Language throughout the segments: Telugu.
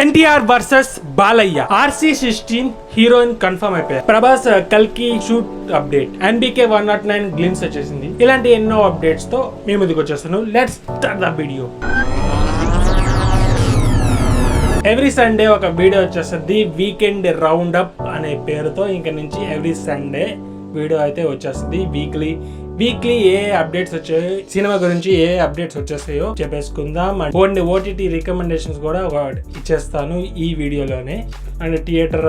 NTR versus Balayya RC16 heroine confirm అయిపోయారు. ప్రభాస్ కల్కి షూట్ అప్డేట్, NBK 109 గ్లిమ్స్ వచ్చేసింది. ఇలాంటి ఎన్నో అప్డేట్స్ తో మేము ముందుకు వచ్చేస్తాను. Let's start the video. Every Sunday ఒక వీడియో వచ్చేస్తుంది, వీకెండ్ రౌండ్ అప్ అనే పేరుతో. ఇంక నుంచి ఎవ్రీ సండే వీడియో అయితే వచ్చేస్తుంది. వీక్లీ ఏ అప్డేట్స్ వచ్చాయో, సినిమా గురించి ఏ అప్డేట్స్ వచ్చేస్తాయో చెప్పేసుకుందాం. అండ్ OTT రికమెండేషన్స్ కూడా ఇచ్చేస్తాను ఈ వీడియోలోనే. అండ్ థియేటర్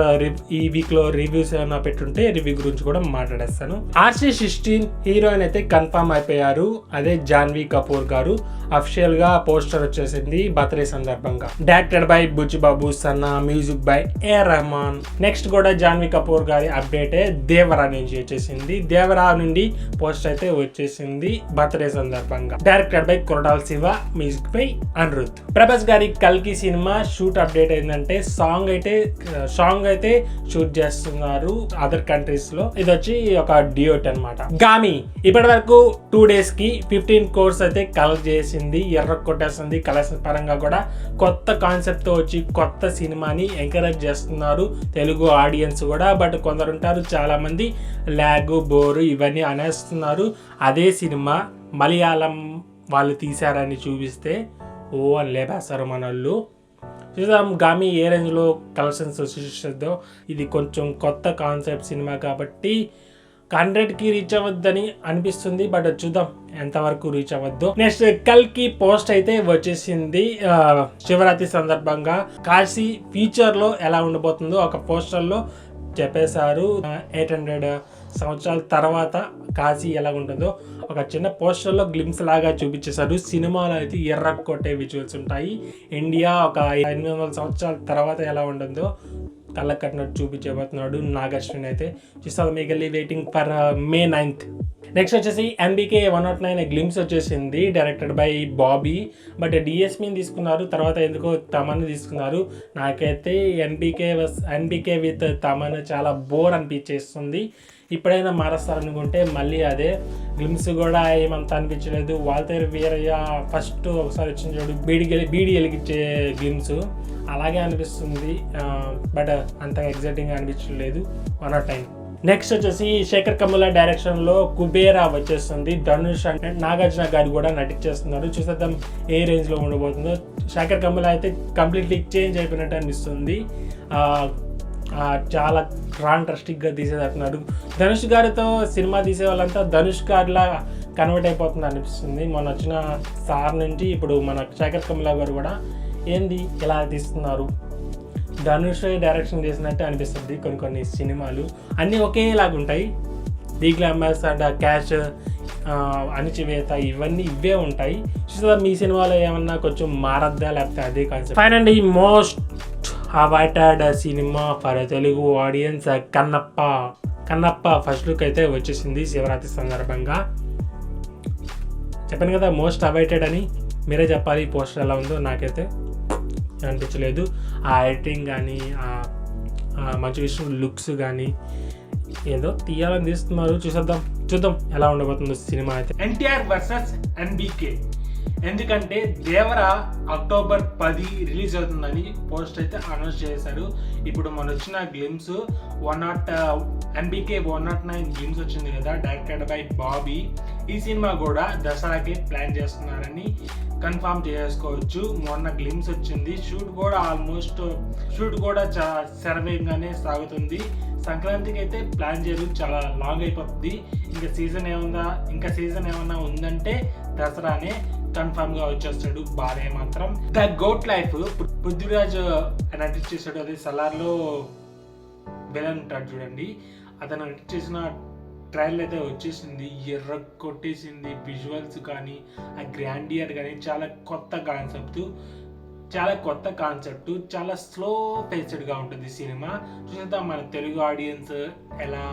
ఈ వీక్ లో రివ్యూస్ ఏమైనా పెట్టుంటే రివ్యూ గురించి కూడా మాట్లాడేస్తాను. RC16 హీరోయిన్ అయితే కన్ఫర్మ్ అయిపోయారు. అదే జాన్వీ కపూర్ గారు. అఫిషియల్ గా పోస్టర్ వచ్చేసింది బర్త్డే సందర్భంగా. Directed by Buchi Babu Sana, music by A Rahman. Next కూడా జాన్వీ కపూర్ గారి అప్డేటే దేవరా నుంచి వచ్చేసింది. దేవరా నుండి పోస్టర్ అయితే వచ్చేసింది బర్త్డే సందర్భంగా. Directed by Koratala Shiva, music by Anirudh. Prabhas గారి కల్కి సినిమా షూట్ అప్డేట్ ఏంటంటే సాంగ్ అయితే షూట్ చేస్తున్నారు అదర్ కంట్రీస్ లో. ఇది వచ్చి ఒక డ్యూట్ అన్నమాట. గామి ఇప్పటి వరకు 2 days కి 15 crores అయితే కలెక్ట్ చేసింది. ఎర్ర కొట్టేస్తుంది. కలెక్షన్ పరంగా కూడా కొత్త కాన్సెప్ట్ తో వచ్చి కొత్త సినిమాని ఎంకరేజ్ చేస్తున్నారు తెలుగు ఆడియన్స్ కూడా. బట్ కొందరు ఉంటారు చాలా మంది ల్యాగ్, బోరు ఇవన్నీ అనేస్తున్నారు. అదే సినిమా మలయాళం వాళ్ళు తీశారని చూపిస్తే అని లేపేస్తారు మనోళ్ళు. చూద్దాం గామి ఏ రేంజ్లో కలెక్షన్స్ సృష్టిస్తుందో. ఇది కొంచెం కొత్త కాన్సెప్ట్ సినిమా కాబట్టి 100కి రీచ్ అవ్వద్దని అనిపిస్తుంది. బట్ చూద్దాం ఎంతవరకు రీచ్ అవ్వద్దు. నెక్స్ట్ కల్కి పోస్ట్ అయితే వచ్చేసింది శివరాత్రి సందర్భంగా. కాశీ ఫ్యూచర్ లో ఎలా ఉండబోతుందో ఒక పోస్టర్ లో చెప్పేశారు. 800 సంవత్సరాల తర్వాత కాశీ ఎలా ఉంటుందో ఒక చిన్న పోస్టర్లో గ్లిమ్స్ లాగా చూపించేశారు. సినిమాలో అయితే ఎర్ర కొట్టే విజువల్స్ ఉంటాయి. ఇండియా ఒక 800 సంవత్సరాల తర్వాత ఎలా ఉంటుందో కళ్ళ కట్టినట్టు చూపించబోతున్నాడు నాగశ్విన్ అయితే. చూస్తాం మిగిలి waiting for May 9th. Next వచ్చేసి NBK 109 గ్లిమ్స్ వచ్చేసింది. Directed by Bobby. బట్ DSPని తీసుకున్నారు, తర్వాత ఎందుకో తమన్ తీసుకున్నారు. నాకైతే NBK విత్ తమన్ చాలా బోర్ అనిపించేస్తుంది. ఇప్పుడైనా మారుస్తారనుకుంటే మళ్ళీ అదే. గ్లిమ్స్ కూడా ఏమంత అనిపించలేదు. వాళ్ళతో వీరయ్య ఫస్ట్ ఒకసారి వచ్చిన చూడు బీడి వెలిగించే గ్లిమ్స్ అలాగే అనిపిస్తుంది. బట్ అంతగా ఎగ్జైటింగ్ అనిపించలేదు 109. నెక్స్ట్ వచ్చేసి శేఖర్ కమ్ముల డైరెక్షన్ లో కుబేరా వచ్చేస్తుంది. ధనుష్ అంటే నాగార్జున గారు కూడా నటించేస్తున్నారు. చూసేద్దాం ఏ రేంజ్ లో ఉండబోతుందో. శేఖర్ కమ్ముల అయితే కంప్లీట్లీ చేంజ్ అయిపోయినట్టు అనిపిస్తుంది. చాలా కాంట్రాస్టిక్ గా తీసేటట్టున్నారు. ధనుష్ గారితో సినిమా తీసే వాళ్ళంతా ధనుష్ గారిలా కన్వర్ట్ అయిపోతుంది అనిపిస్తుంది. మొన్న వచ్చిన సార్ నుంచి ఇప్పుడు మన శేఖర్ కమ్ముల గారు కూడా ఏంది ఇలా తీస్తున్నారు, ధనుష్ డైరెక్షన్ చేసినట్టు అనిపిస్తుంది. కొన్ని సినిమాలు అన్నీ ఒకేలాగా ఉంటాయి. ది గ్లామర్స్ అండ్ క్యాష్, అణిచివేత ఇవన్నీ ఇవే ఉంటాయి. చూసా మీ సినిమాలో ఏమన్నా కొంచెం మారద్దా లేకపోతే అదే concept. Finally most awaited cinema for Telugu audience Kannappa first look అయితే వచ్చేసింది శివరాత్రి సందర్భంగా. చెప్పాను కదా మోస్ట్ అవైటెడ్ అని. మీరే చెప్పాలి పోస్టర్ ఎలా ఉందో. నాకైతే అనిపించలేదు. ఆ ఎడిటింగ్ కానీ మంచి విషయం లుక్స్ కానీ ఏదో తీయాలని తీస్తున్నారు. చూద్దాం ఎలా ఉండబోతుందో సినిమా అయితే. NTR versus NBK. ఎందుకంటే దేవరా October 10 రిలీజ్ అవుతుందని పోస్ట్ అయితే అనౌన్స్ చేశారు. ఇప్పుడు మన వచ్చిన గ్లిమ్స్ NBK 109 గ్లిమ్స్ వచ్చింది కదా, డైరెక్టెడ్ బై బాబీ. ఈ సినిమా కూడా దసరాకి ప్లాన్ చేస్తున్నారని కన్ఫర్మ్ చేసుకోవచ్చు. మొన్న గ్లిమ్స్ వచ్చింది. షూట్ కూడా శరవేగంగానే సాగుతుంది. సంక్రాంతికి అయితే ప్లాన్ చేయరు, చాలా లాంగ్ అయిపోతుంది. ఇంకా సీజన్ ఏమన్నా ఉందంటే దసరానే కన్ఫర్మ్ గా వచ్చేస్తాడు బాలయ్య మాత్రం. ద గోట్ లైఫ్ పృథ్వీరాజ్ నటించేసాడు. అది సలార్లో విలన్ ఉంటాడు చూడండి, అతను నటించేసిన ట్రైలర్ అయితే వచ్చేసింది. ఎర్ర కొట్టేసింది. విజువల్స్ కానీ ఆ గ్రాండియర్ కానీ చాలా కొత్త కాన్సెప్ట్, చాలా స్లో పేస్డ్గా ఉంటుంది సినిమా. చూసేద్దాం మన తెలుగు ఆడియన్స్ ఎలా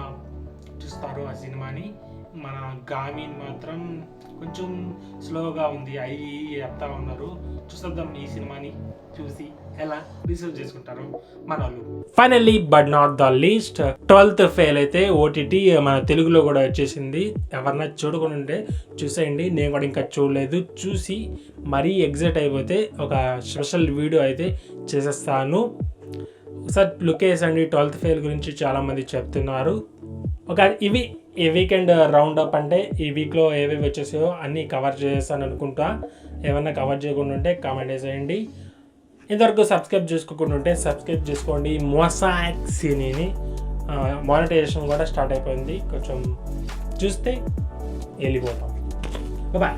చూస్తారో ఆ సినిమాని. మన గామిన్ మాత్రం కొంచెం స్లోగా ఉంది. అవి చెప్తా ఉన్నారు. చూద్దాం ఈ సినిమాని చూసి ఎలా రిసీవ్ చేసుకుంటారు మన వాళ్ళు. Finally but not the least 12th fail అయితే ఓటీటీ మన తెలుగులో కూడా వచ్చేసింది. ఎవరన్నా చూడకుండా ఉంటే చూసేయండి. నేను కూడా ఇంకా చూడలేదు. చూసి మరీ ఎగ్జైట్ అయిపోతే ఒక స్పెషల్ వీడియో అయితే చేసేస్తాను. ఒకసారి లుక్ వేసండి. 12th ఫెయిల్ గురించి చాలామంది చెప్తున్నారు. ఇవి ఈ వీకెండ్ రౌండ్ అప్ అంటే ఈ వీక్లో ఏవేవి వచ్చేసాయో అన్నీ కవర్ చేస్తాను అనుకుంటా. ఏమన్నా కవర్ చేయకుండా ఉంటే కామెంట్ చేసేయండి. ఇంతవరకు సబ్స్క్రైబ్ చేసుకోకుండా ఉంటే సబ్స్క్రైబ్ చేసుకోండి. మొసాయిక్ సినీని మానిటైజేషన్ కూడా స్టార్ట్ అయిపోయింది. కొంచెం చూస్తే వెళ్ళిపోతాం. బాయ్.